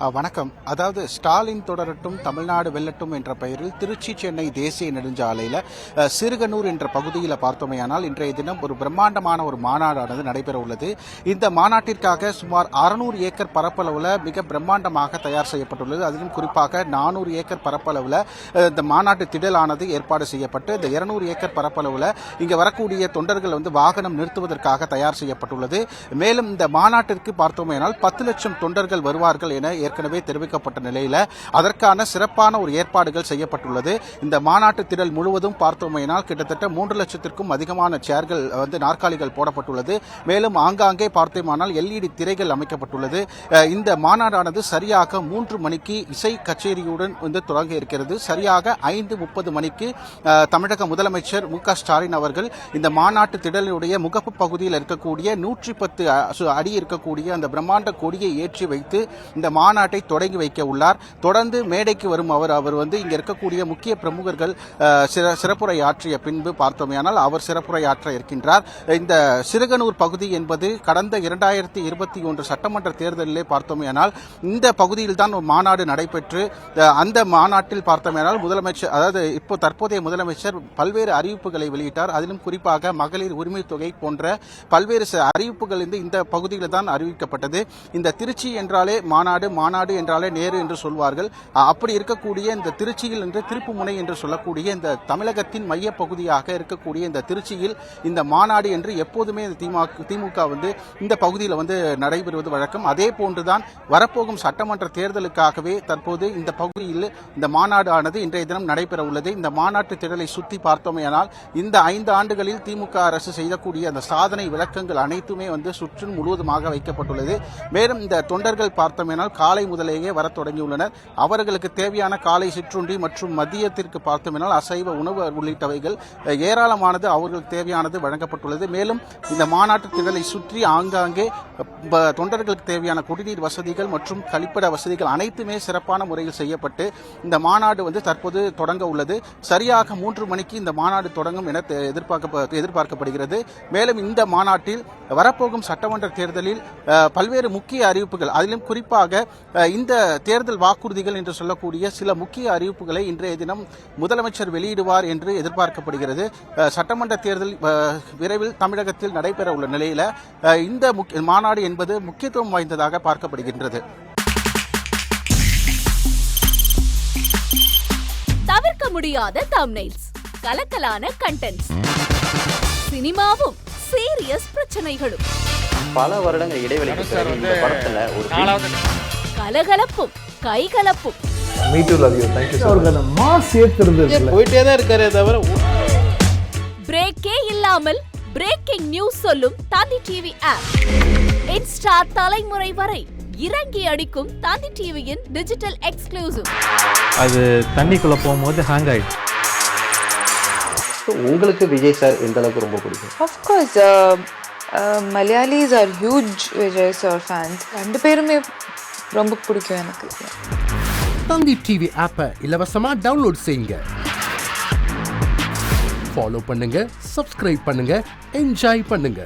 வணக்கம். அதாவது ஸ்டாலின் தொடரட்டும் தமிழ்நாடு வெல்லட்டும் என்ற பெயரில் திருச்சி சென்னை தேசிய நெடுஞ்சாலையில் சிறுகனூர் என்ற பகுதியில் பார்த்தோமேயானால் இன்றைய தினம் ஒரு பிரம்மாண்டமான ஒரு மாநாடானது நடைபெற உள்ளது. இந்த மாநாட்டிற்காக சுமார் 600 ஏக்கர் பரப்பளவில் மிக பிரம்மாண்டமாக தயார் செய்யப்பட்டுள்ளது. அதிலும் குறிப்பாக 400 ஏக்கர் பரப்பளவில் இந்த மாநாட்டு திடலானது ஏற்பாடு செய்யப்பட்டு இந்த 200 ஏக்கர் பரப்பளவில் இங்கே வரக்கூடிய தொண்டர்கள் வாகனம் நிறுத்துவதற்காக தயார் செய்யப்பட்டுள்ளது. மேலும் இந்த மாநாட்டிற்கு பார்த்தோமேயானால் 10 லட்சம் தொண்டர்கள் வருவார்கள் என ஏற்கனவே தெரிவிக்கப்பட்ட நிலையில் அதற்கான சிறப்பான ஒரு ஏற்பாடுகள் செய்யப்பட்டுள்ளது. இந்த மாநாட்டு திடல் முழுவதும் பார்த்தோமேனால் கிட்டத்தட்ட 3 லட்சத்திற்கும் அதிகமான சேர்கள் நாற்காலிகள் போடப்பட்டுள்ளது. மேலும் ஆங்காங்கே பார்த்தோமானால் LED திரைகள் அமைக்கப்பட்டுள்ளது. இந்த மாநாடானது சரியாக 3 மணிக்கு இசை கச்சேரியுடன் தொடங்க இருக்கிறது. சரியாக 5:30 மணிக்கு தமிழக முதலமைச்சர் மு.க. ஸ்டாலின் அவர்கள் இந்த மாநாட்டு திடலுடைய முகப்பு பகுதியில் இருக்கக்கூடிய 110 அடி இருக்கக்கூடிய அந்த பிரம்மாண்ட கொடியை ஏற்றி வைத்து இந்த மாநாட்டை தொடங்கி வைக்க உள்ளார். தொடர்ந்து மேடைக்கு வரும் அவர் இங்க இருக்கக்கூடிய முக்கிய பிரமுகர்கள் சிறப்புரை ஆற்றிய பின்பு பார்த்தோமேயானால் அவர் சிறப்புரை ஆற்ற இருக்கின்றார். இந்த சிறுகனூர் பகுதி என்பது கடந்த 2021 சட்டமன்ற தேர்தலிலே பார்த்தோமேயானால் இந்த பகுதியில் தான் ஒரு மாநாடு நடைபெற்று அந்த மாநாட்டில் பார்த்தோமேயானால் முதலமைச்சர் அதாவது இப்போ தற்போதைய முதலமைச்சர் பல்வேறு அறிவிப்புகளை வெளியிட்டார். அதிலும் குறிப்பாக மகளிர் உரிமை தொகை போன்ற பல்வேறு அறிவிப்புகள் இந்த பகுதியில் தான் அறிவிக்கப்பட்டது. இந்த திருச்சி என்றாலே மாநாடு என்றாலே நேரு என்று சொல்வார்கள். அப்படி இருக்கக்கூடிய இந்த திருச்சியில் என்று திருப்புமுனை என்று சொல்லக்கூடிய இந்த தமிழகத்தின் மைய பகுதியாக இருக்கக்கூடிய இந்த திருச்சியில் இந்த மாநாடு என்று எப்போதுமே திமுக இந்த பகுதியில் நடைபெறுவது வழக்கம். அதே போன்றுதான் வரப்போகும் சட்டமன்ற தேர்தலுக்காகவே தற்போது இந்த பகுதியில் இந்த மாநாடு ஆனது இன்றைய தினம் நடைபெற உள்ளது. இந்த மாநாட்டு திடலை சுற்றி பார்த்தோமேயானால் இந்த 5 ஆண்டுகளில் திமுக அரசு செய்யக்கூடிய அந்த சாதனை விளக்கங்கள் அனைத்துமே சுற்றும் முழுவதுமாக வைக்கப்பட்டுள்ளது. மேலும் இந்த தொண்டர்கள் பார்த்தோமேனால் காலை முதலேயே வர தொடங்கியுள்ளனர். அவர்களுக்கு தேவையான காலை சிற்றுண்டி மற்றும் மதியத்திற்கு பார்த்தோமேனால் அசைவ உணவு உள்ளிட்டவைகள் ஏராளமானது அவர்களுக்கு தேவையானது வழங்கப்பட்டுள்ளது. மேலும் இந்த மாநாட்டு திடலை சுற்றி ஆங்காங்கே தொண்டர்களுக்கு தேவையான குடிநீர் வசதிகள் மற்றும் கழிப்பிட வசதிகள் அனைத்துமே சிறப்பான முறையில் செய்யப்பட்டு இந்த மாநாடு தற்போது தொடங்க உள்ளது. சரியாக 3 மணிக்கு இந்த மாநாடு தொடங்கும் என எதிர்பார்க்கப்படுகிறது. மேலும் இந்த மாநாட்டில் வரப்போகும் சட்டமன்ற தேர்தலில் பல்வேறு முக்கிய அறிவிப்புகள் அதிலும் குறிப்பாக இந்த தேர்தல் வாக்குறுதிகள் என்று சொல்லக்கூடிய சில முக்கிய அறிவிப்புகளை இன்றைய தினம் முதலமைச்சர் வெளியிடுவார் என்று எதிர்பார்க்கப்படுகிறது. சட்டமன்ற தேர்தல் விரைவில் தமிழகத்தில் நடைபெற உள்ள நிலையில் இந்த மாநாடு என்பது முக்கியத்துவம் வாய்ந்ததாக பார்க்கப்படுகின்றது. தவிர்க்க முடியாத தம்ப்நெயில்ஸ், கலக்கலான கண்டென்ட்ஸ், சினிமாவும் சீரியஸ் பிரச்சனைகளும், பல வருடங்கள் இடைவெளிக்கு பிறகு இந்த படத்துல ஒரு கலகலப்பும் கைகலப்பும் போயிட்டே தான் இருக்காரே தவிர பிரேக்கே இல்லாமல் பிரேக்கிங் நியூஸ் சொல்லும் தந்தி டிவி ஆப். இன்ஸ்டா தலைமுறை வரை இறங்கி அடிக்கும் தந்தி டிவியின் டிஜிட்டல் எக்ஸ்க்ளூசிவ். அது தண்ணிக்குள்ள போகும்போது ஹேங் ஆயிடுச்சு. உங்களுக்கு விஜய் சார் எந்த அளவுக்கு ரொம்ப பிடிக்கும்? Of course, Malayalis are huge Vijay sir fans. 2 பேருமே ரொம்ப பிடிக்கும் எனக்கு. தந்தி டிவி ஆப்பை இலவசமா டவுன்லோட் செய்யுங்க. ஃபாலோ பண்ணுங்க, சப்ஸ்கிரைப் பண்ணுங்க, என்ஜாய் பண்ணுங்க.